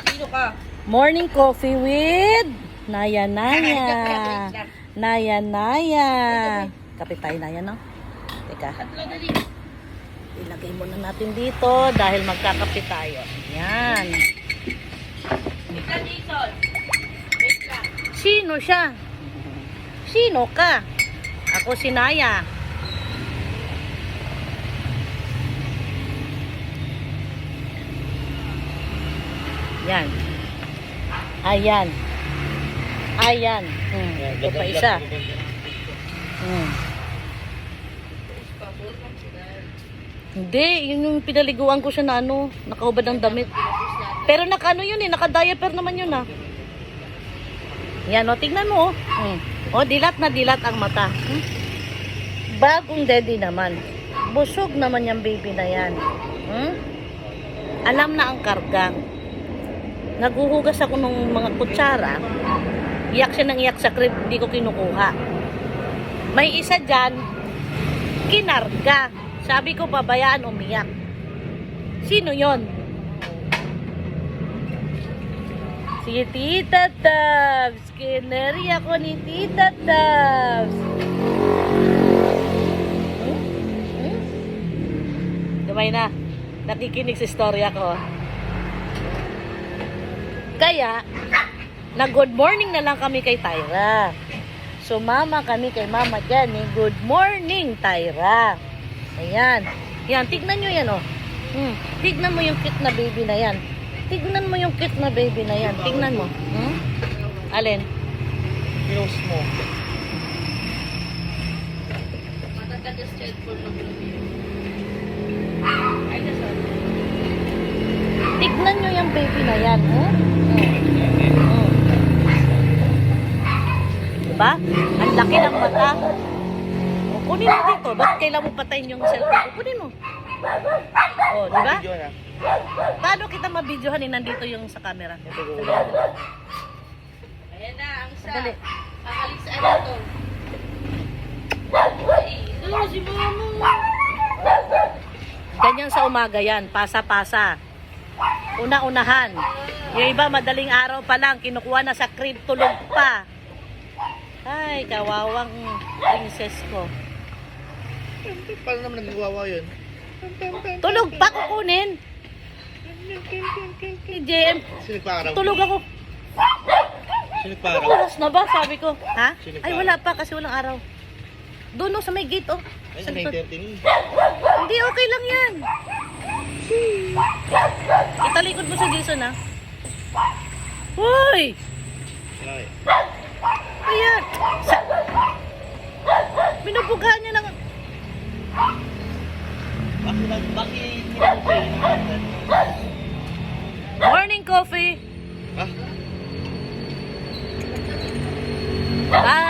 Sino ka? Morning coffee with Naya Naya. Naya Naya. Kape tayo Naya, no? Teka. Tatlo dali. Ilagay muna natin dito dahil magkakape tayo. Yan. Ika, Jason. Wait lang. Sino siya? Sino ka? Ako si Naya. Yan. Ayan. Ayan. Ito pa isa. Hindi, yun yung pinaliguan ko siya na ano, nakahubad ng damit. Pero naka-ano yun eh, naka-diaper naman yun ah. Yan o, tingnan mo o. O, dilat na dilat ang mata. Bagong daddy naman. Busog naman yung baby na yan. Alam na ang karga. Naguhugas ako ng mga kutsara. Iyak siya ng iyak sa crib, hindi ko kinukuha. May isa dyan, kinarga. Sabi ko, pabayaan umiyak. Sino yon? Si Tita Tabs. Kinari ako ni Tita Tabs. Gamay na. Nakikinig sa istorya ko. Kaya, nag-good morning na lang kami kay Tyra. Sumama kami kay Mama Jenny. Good morning, Tyra. Ayan. Yan, tignan nyo yan, oh. Tignan mo yung cute na baby na yan. Tignan mo yung cute na baby na yan. Tignan mo. Alin? Close mo. Matagad yung straight for ng Ay, nasa. Tignan nyo yung baby na yan, Diba? Ang laki ng mata. O, kunin mo dito. Bakit kailangan mo patayin yung cellphone ko? Kunin mo. O, diba? Video na. Paano kita mabidyohan nandito yung sa camera? Ayan na, ang isa. Dali. Kakalit sa ano to. Ay, ito si mama. Ganyan sa umaga yan. Pasa-pasa. Una-unahan. Yung iba, madaling araw pa lang. Kinukuha na sa crib. Tulog pa. Ay, kawawang princess ko. Paano naman nagwawa yun? Tulog pa kukunin. Si JM, Sino nagparaw? tulog ako. Sino nagparaw? Oras na ba? Sabi ko. Ha? Sino Ay, wala pa kasi walang araw. Doon sa may gate, oh. Ay, Sa likod. 9:30 Hindi, okay lang yan. Italikod mo si Jason, ha? Hoy! Okay. Ayan. Binubugahan niya ng... Bakit Morning coffee. Ah?